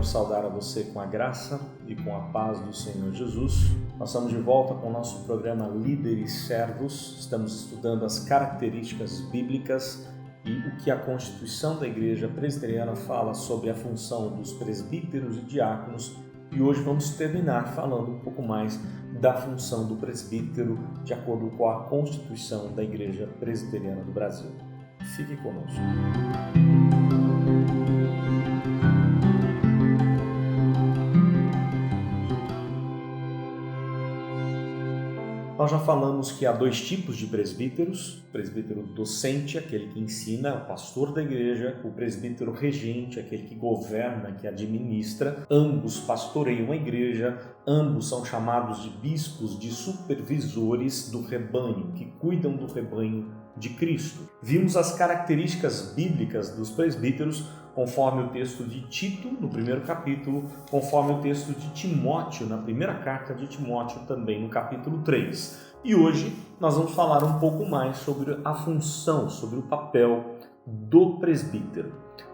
saudar a você com a graça e com a paz do Senhor Jesus. Nós estamos de volta com o nosso programa Líderes Servos. Estamos estudando as características bíblicas e o que a Constituição da Igreja Presbiteriana fala sobre a função dos presbíteros e diáconos. E hoje vamos terminar falando um pouco mais da função do presbítero de acordo com a Constituição da Igreja Presbiteriana do Brasil. Fique conosco. Nós já falamos que há dois tipos de presbíteros: o presbítero docente, aquele que ensina, o pastor da igreja; o presbítero regente, aquele que governa, que administra. Ambos pastoreiam a igreja, ambos são chamados de bispos, de supervisores do rebanho, que cuidam do rebanho de Cristo. Vimos as características bíblicas dos presbíteros conforme o texto de Tito, no primeiro capítulo, conforme o texto de Timóteo, na primeira carta de Timóteo, também no capítulo 3. E hoje nós vamos falar um pouco mais sobre a função, sobre o papel do presbítero.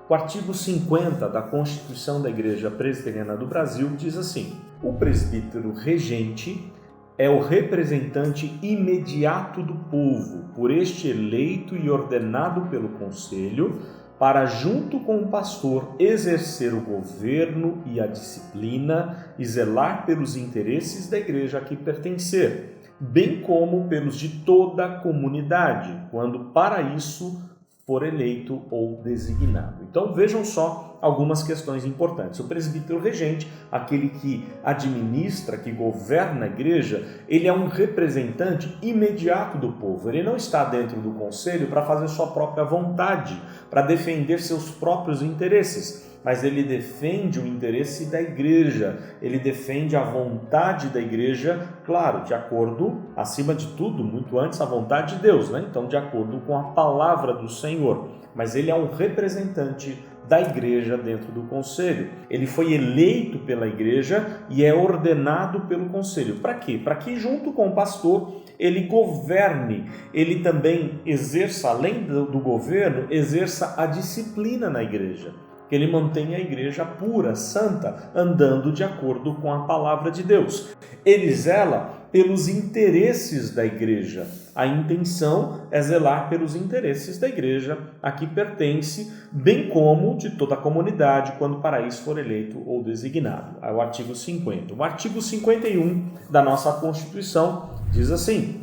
O artigo 50 da Constituição da Igreja Presbiteriana do Brasil diz assim: o presbítero regente é o representante imediato do povo, por este eleito e ordenado pelo conselho, para, junto com o pastor, exercer o governo e a disciplina e zelar pelos interesses da igreja a que pertencer, bem como pelos de toda a comunidade, quando para isso for eleito ou designado. Então vejam só algumas questões importantes. O presbítero regente, aquele que administra, que governa a igreja, ele é um representante imediato do povo. Ele não está dentro do conselho para fazer sua própria vontade, para defender seus próprios interesses, mas ele defende o interesse da igreja, ele defende a vontade da igreja, claro, de acordo, acima de tudo, muito antes, a vontade de Deus, né? Então, de acordo com a palavra do Senhor. Mas ele é um representante da igreja dentro do conselho. Ele foi eleito pela igreja e é ordenado pelo conselho. Para quê? Para que, junto com o pastor, ele governe, ele também exerça, além do governo, exerça a disciplina na igreja. Que ele mantenha a igreja pura, santa, andando de acordo com a palavra de Deus. Ele zela pelos interesses da igreja. A intenção é zelar pelos interesses da igreja a que pertence, bem como de toda a comunidade, quando para isso for eleito ou designado. É o artigo 50. O artigo 51 da nossa Constituição diz assim: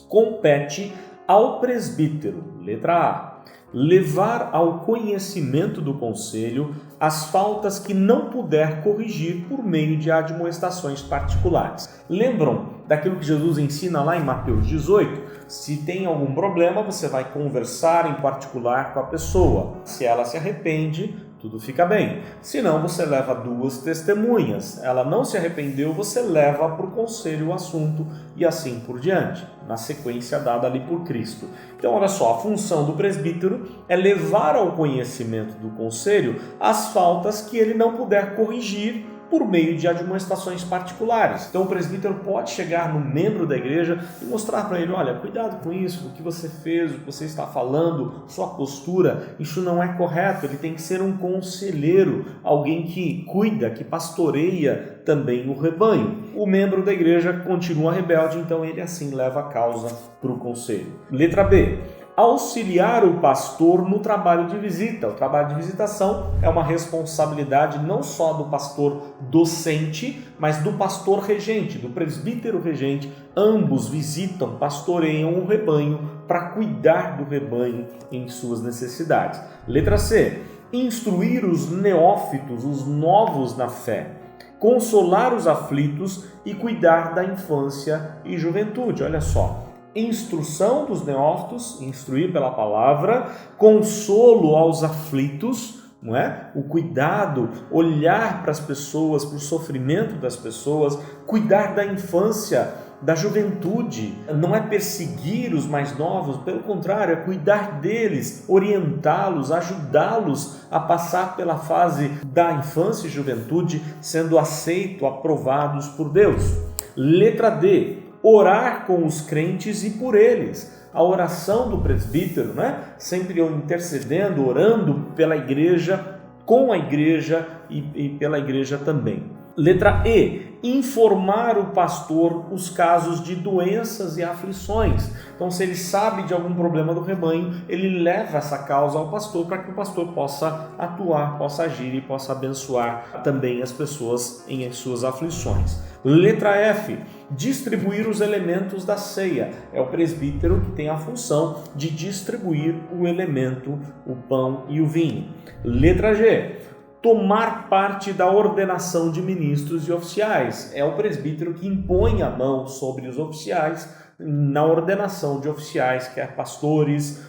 compete ao presbítero, letra A, levar ao conhecimento do conselho as faltas que não puder corrigir por meio de admoestações particulares. Lembram daquilo que Jesus ensina lá em Mateus 18? Se tem algum problema, você vai conversar em particular com a pessoa. Se ela se arrepende, tudo fica bem. Se não, você leva 2 testemunhas. Ela não se arrependeu, você leva para o conselho o assunto e assim por diante, na sequência dada ali por Cristo. Então, olha só, a função do presbítero é levar ao conhecimento do conselho as faltas que ele não puder corrigir por meio de admoestações particulares. Então o presbítero pode chegar no membro da igreja e mostrar para ele: olha, cuidado com isso, o que você fez, o que você está falando, sua postura, isso não é correto. Ele tem que ser um conselheiro, alguém que cuida, que pastoreia também o rebanho. O membro da igreja continua rebelde, então ele assim leva a causa para o conselho. Letra B. Auxiliar o pastor no trabalho de visita. O trabalho de visitação é uma responsabilidade não só do pastor docente, mas do pastor regente, do presbítero regente. Ambos visitam, pastoreiam o rebanho para cuidar do rebanho em suas necessidades. Letra C. Instruir os neófitos, os novos na fé. Consolar os aflitos e cuidar da infância e juventude. Olha só. Instrução dos neófitos, instruir pela palavra, consolo aos aflitos, não é? O cuidado, olhar para as pessoas, para o sofrimento das pessoas, cuidar da infância, da juventude. Não é perseguir os mais novos, pelo contrário, é cuidar deles, orientá-los, ajudá-los a passar pela fase da infância e juventude, sendo aceito, aprovados por Deus. Letra D. Orar com os crentes e por eles. A oração do presbítero, né? Sempre intercedendo, orando pela igreja, com a igreja e pela igreja também. Letra E, informar o pastor os casos de doenças e aflições. Então, se ele sabe de algum problema do rebanho, ele leva essa causa ao pastor para que o pastor possa atuar, possa agir e possa abençoar também as pessoas em suas aflições. Letra F, distribuir os elementos da ceia. É o presbítero que tem a função de distribuir o elemento, o pão e o vinho. Letra G, tomar parte da ordenação de ministros e oficiais. É o presbítero que impõe a mão sobre os oficiais na ordenação de oficiais, quer pastores,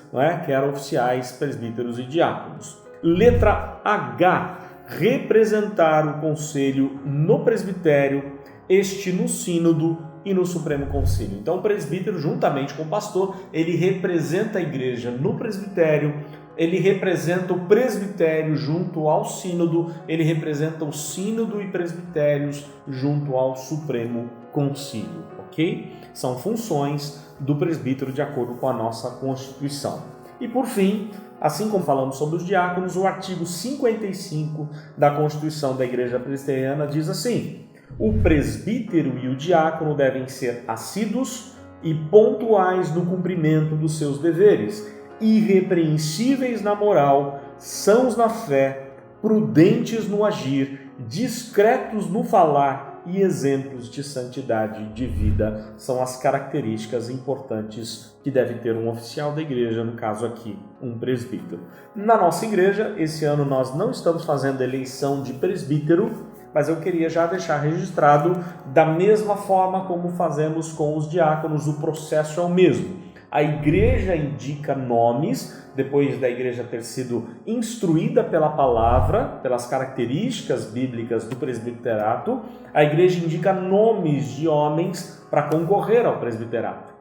quer oficiais, presbíteros e diáconos. Letra H, representar o conselho no presbitério, este no sínodo e no Supremo Concílio. Então o presbítero, juntamente com o pastor, ele representa a igreja no presbitério, ele representa o presbitério junto ao sínodo, ele representa o sínodo e presbitérios junto ao Supremo Concílio, ok? São funções do presbítero de acordo com a nossa Constituição. E por fim, assim como falamos sobre os diáconos, o artigo 55 da Constituição da Igreja Presbiteriana diz assim: o presbítero e o diácono devem ser assíduos e pontuais no cumprimento dos seus deveres, irrepreensíveis na moral, sãos na fé, prudentes no agir, discretos no falar e exemplos de santidade de vida. São as características importantes que deve ter um oficial da igreja, no caso aqui, um presbítero. Na nossa igreja, esse ano nós não estamos fazendo eleição de presbítero, mas eu queria já deixar registrado, da mesma forma como fazemos com os diáconos, o processo é o mesmo. A igreja indica nomes, depois da igreja ter sido instruída pela palavra, pelas características bíblicas do presbiterato, a igreja indica nomes de homens para concorrer ao presbiterato.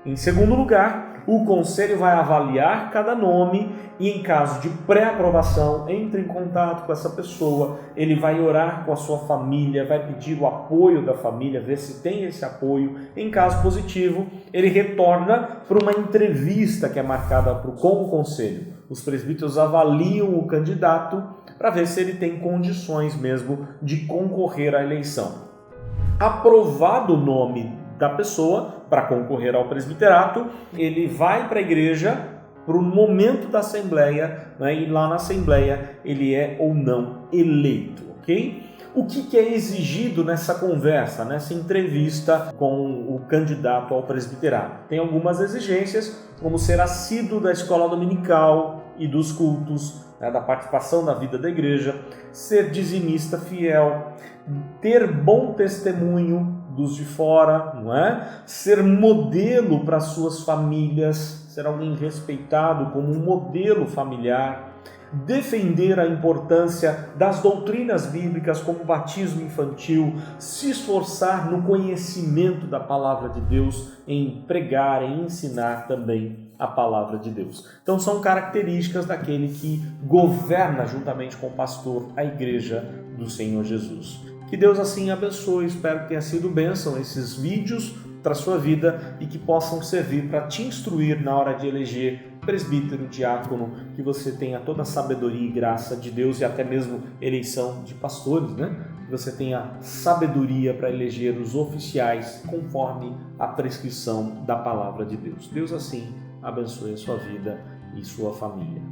Em segundo lugar, o conselho vai avaliar cada nome e, em caso de pré-aprovação, entra em contato com essa pessoa, ele vai orar com a sua família, vai pedir o apoio da família, ver se tem esse apoio. Em caso positivo, ele retorna para uma entrevista que é marcada com o conselho. Os presbíteros avaliam o candidato para ver se ele tem condições mesmo de concorrer à eleição. Aprovado o nome da pessoa para concorrer ao presbiterato, ele vai para a igreja para o momento da assembleia, e lá na assembleia ele é ou não eleito, ok? O que é exigido nessa conversa, nessa entrevista com o candidato ao presbiterato? Tem algumas exigências, como ser assíduo da escola dominical e dos cultos, da participação na vida da igreja, ser dizimista fiel, ter bom testemunho dos de fora, ser modelo para suas famílias, ser alguém respeitado como um modelo familiar, defender a importância das doutrinas bíblicas como o batismo infantil, se esforçar no conhecimento da palavra de Deus, em pregar, em ensinar também a palavra de Deus. Então são características daquele que governa juntamente com o pastor a igreja do Senhor Jesus. Que Deus assim abençoe, espero que tenha sido bênção esses vídeos para a sua vida e que possam servir para te instruir na hora de eleger presbítero, diácono, que você tenha toda a sabedoria e graça de Deus e até mesmo eleição de pastores, Que você tenha sabedoria para eleger os oficiais conforme a prescrição da palavra de Deus. Deus assim abençoe a sua vida e sua família.